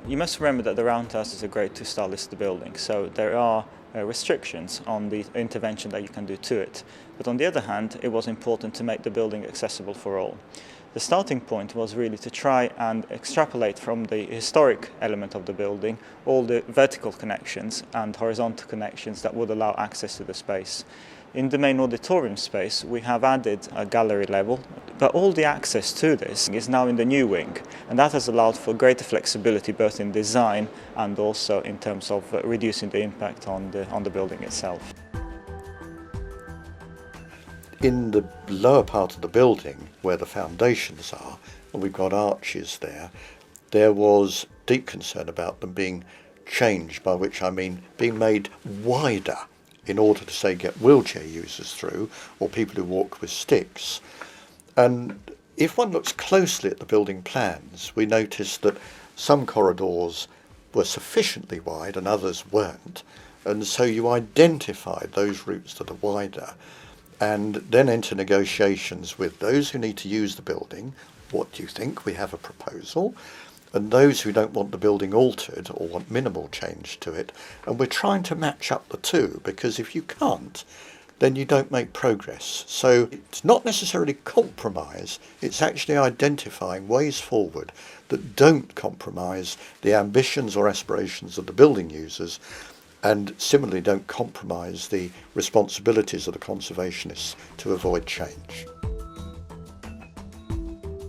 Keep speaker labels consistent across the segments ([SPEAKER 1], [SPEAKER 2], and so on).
[SPEAKER 1] You must remember that the Roundhouse is a grade 2 style listed building, so there are restrictions on the intervention that you can do to it. But on the other hand, it was important to make the building accessible for all. The starting point was really to try and extrapolate from the historic element of the building all the vertical connections and horizontal connections that would allow access to the space. In the main auditorium space, we have added a gallery level, but all the access to this is now in the new wing, and that has allowed for greater flexibility both in design and also in terms of reducing the impact on the building itself.
[SPEAKER 2] In the lower part of the building, where the foundations are, and we've got arches there was deep concern about them being changed, by which I mean being made wider in order to, say, get wheelchair users through, or people who walk with sticks. And if one looks closely at the building plans, we notice that some corridors were sufficiently wide and others weren't, and so you identify those routes that are wider, and then enter negotiations with those who need to use the building. What do you think? We have a proposal. And those who don't want the building altered or want minimal change to it. And we're trying to match up the two, because if you can't, then you don't make progress. So it's not necessarily compromise, it's actually identifying ways forward that don't compromise the ambitions or aspirations of the building users, and similarly don't compromise the responsibilities of the conservationists to avoid change.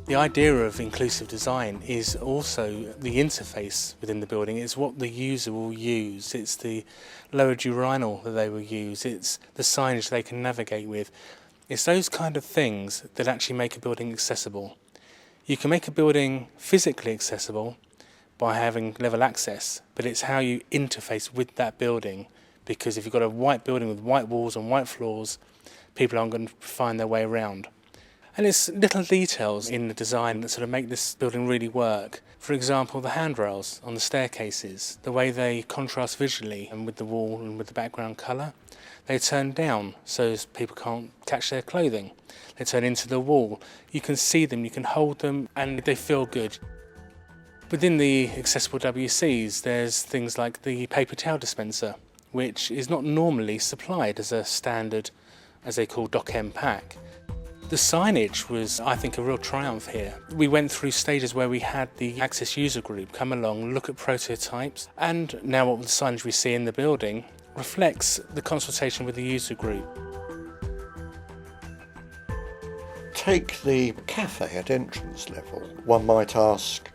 [SPEAKER 3] The idea of inclusive design is also the interface within the building. It's what the user will use. It's the lowered urinal that they will use. It's the signage they can navigate with. It's those kind of things that actually make a building accessible. You can make a building physically accessible by having level access, but it's how you interface with that building, because if you've got a white building with white walls and white floors, people aren't going to find their way around. And it's little details in the design that sort of make this building really work. For example, the handrails on the staircases, the way they contrast visually and with the wall and with the background colour. They turn down so people can't catch their clothing. They turn into the wall. You can see them, you can hold them, and they feel good. Within the accessible WCs, there's things like the paper towel dispenser, which is not normally supplied as a standard, as they call dock-end pack. The signage was, I think, a real triumph here. We went through stages where we had the Access user group come along, look at prototypes, and now what the signage we see in the building reflects the consultation with the user group.
[SPEAKER 2] Take the cafe at entrance level. One might ask,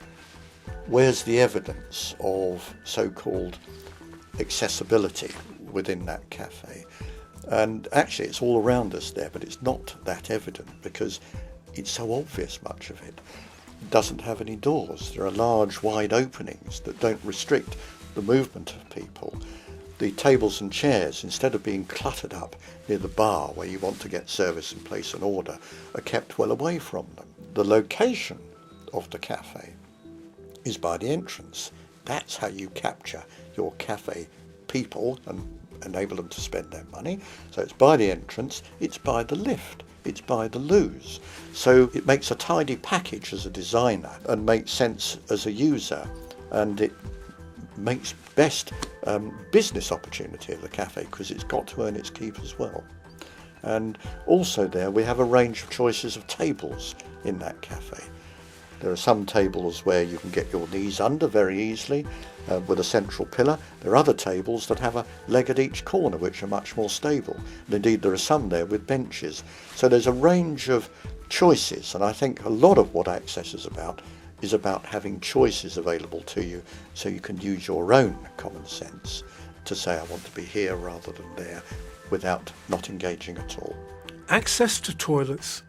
[SPEAKER 2] where's the evidence of so-called accessibility within that cafe? And actually it's all around us there, but it's not that evident because it's so obvious. Much of it doesn't have any doors. There are large wide openings that don't restrict the movement of people. The tables and chairs, instead of being cluttered up near the bar where you want to get service and place an order, are kept well away from them. The location of the cafe is by the entrance. That's how you capture your cafe people and enable them to spend their money. So it's by the entrance, it's by the lift, it's by the loos. So it makes a tidy package as a designer and makes sense as a user, and it makes best business opportunity of the cafe because it's got to earn its keep as well. And also there we have a range of choices of tables in that cafe. There are some tables where you can get your knees under very easily with a central pillar. There are other tables that have a leg at each corner which are much more stable. And indeed there are some there with benches. So there's a range of choices, and I think a lot of what Access is about having choices available to you so you can use your own common sense to say I want to be here rather than there without not engaging at all.
[SPEAKER 4] Access to toilets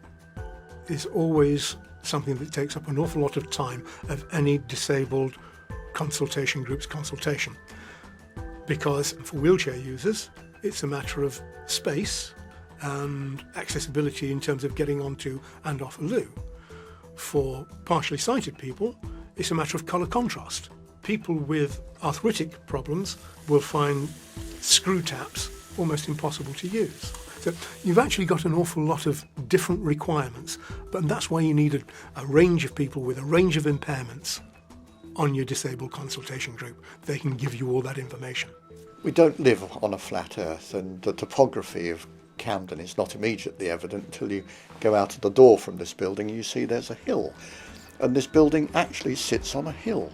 [SPEAKER 4] is always something that takes up an awful lot of time of any disabled consultation group's consultation, because for wheelchair users it's a matter of space and accessibility in terms of getting onto and off a loo. For partially sighted people it's a matter of colour contrast. People with arthritic problems will find screw taps almost impossible to use. So you've actually got an awful lot of different requirements, but that's why you need a range of people with a range of impairments on your disabled consultation group. They can give you all that information.
[SPEAKER 2] We don't live on a flat earth, and the topography of Camden is not immediately evident until you go out of the door from this building and you see there's a hill. And this building actually sits on a hill,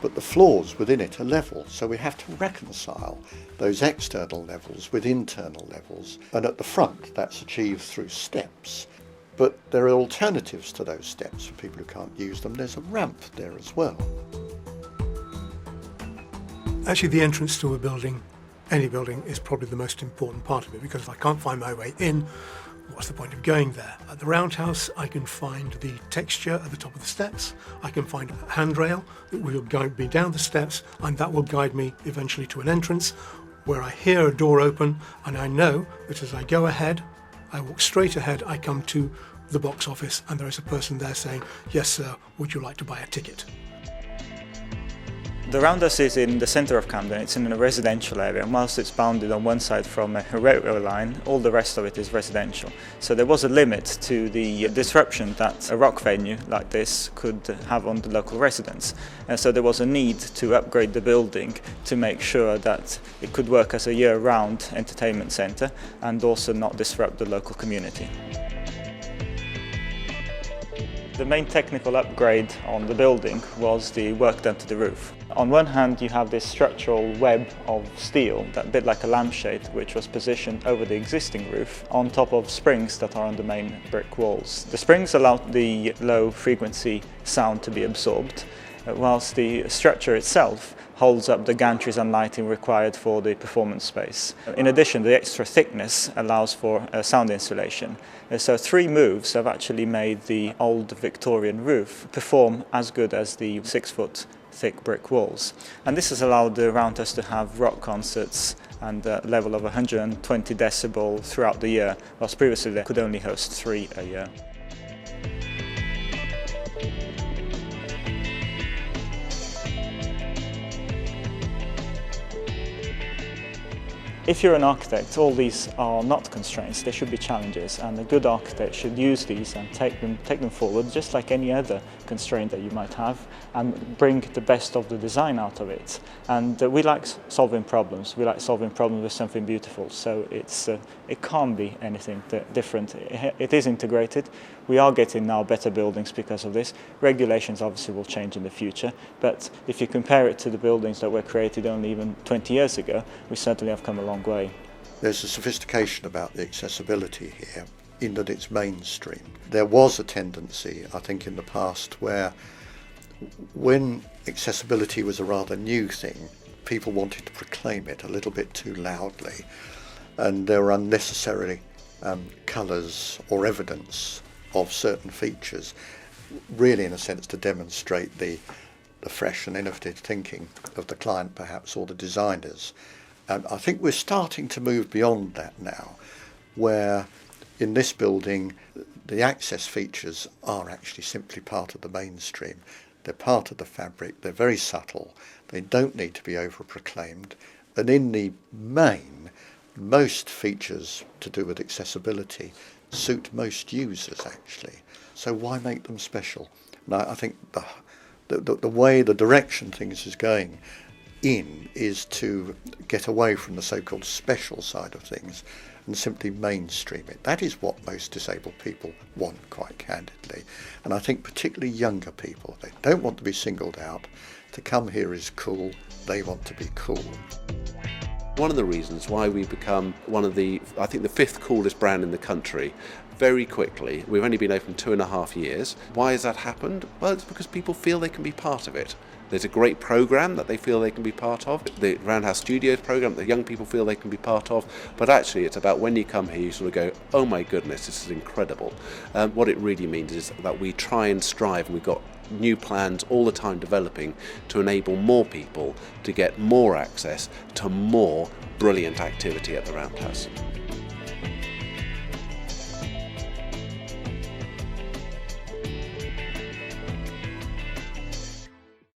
[SPEAKER 2] but the floors within it are level, so we have to reconcile those external levels with internal levels. And at the front, that's achieved through steps. But there are alternatives to those steps for people who can't use them. There's a ramp there as well.
[SPEAKER 4] Actually, the entrance to a building, any building, is probably the most important part of it, because if I can't find my way in, what's the point of going there? At the Roundhouse, I can find the texture at the top of the steps. I can find a handrail that will guide me down the steps, and that will guide me eventually to an entrance where I hear a door open, and I know that as I go ahead, I walk straight ahead, I come to the box office, and there is a person there saying, "Yes, sir, would you like to buy a ticket?"
[SPEAKER 1] The Roundhouse is in the centre of Camden. It's in a residential area, and whilst it's bounded on one side from a railway line, all the rest of it is residential. So there was a limit to the disruption that a rock venue like this could have on the local residents. And so there was a need to upgrade the building to make sure that it could work as a year-round entertainment centre and also not disrupt the local community. The main technical upgrade on the building was the work done to the roof. On one hand, you have this structural web of steel, that bit like a lampshade, which was positioned over the existing roof on top of springs that are on the main brick walls. The springs allow the low frequency sound to be absorbed, whilst the structure itself holds up the gantries and lighting required for the performance space. In addition, the extra thickness allows for sound insulation. So 3 moves have actually made the old Victorian roof perform as good as the 6-foot thick brick walls. And this has allowed the Roundhouse to have rock concerts and a level of 120 decibel throughout the year, whilst previously they could only host 3 a year. If you're an architect, all these are not constraints, they should be challenges, and a good architect should use these and take them forward, just like any other constraint that you might have, and bring the best of the design out of it. And we like solving problems. We like solving problems with something beautiful, so it can't be anything different. It is integrated. We are getting now better buildings because of this. Regulations obviously will change in the future, but if you compare it to the buildings that were created only even 20 years ago, we certainly have come a long way.
[SPEAKER 2] There's a sophistication about the accessibility here in that it's mainstream. There was a tendency, I think, in the past where when accessibility was a rather new thing, people wanted to proclaim it a little bit too loudly, and there were unnecessary colours or evidence of certain features, really in a sense to demonstrate the fresh and innovative thinking of the client perhaps, or the designers. I think we're starting to move beyond that now, where in this building the access features are actually simply part of the mainstream. They're part of the fabric, they're very subtle, they don't need to be over-proclaimed, and in the main, most features to do with accessibility suit most users actually. So why make them special? Now I think the way, the direction things is going in is to get away from the so-called special side of things and simply mainstream it. That is what most disabled people want, quite candidly. And I think particularly younger people, they don't want to be singled out. To come here is cool, they want to be cool.
[SPEAKER 5] One of the reasons why we've become one of the, I think, the 5th coolest brand in the country very quickly. We've only been open 2.5 years. Why has that happened? Well, it's because people feel they can be part of it. There's a great programme that they feel they can be part of, the Roundhouse Studios programme that young people feel they can be part of, but actually it's about when you come here you sort of go, oh my goodness, this is incredible. What it really means is that we try and strive, and we've got new plans all the time developing to enable more people to get more access to more brilliant activity at the Roundhouse.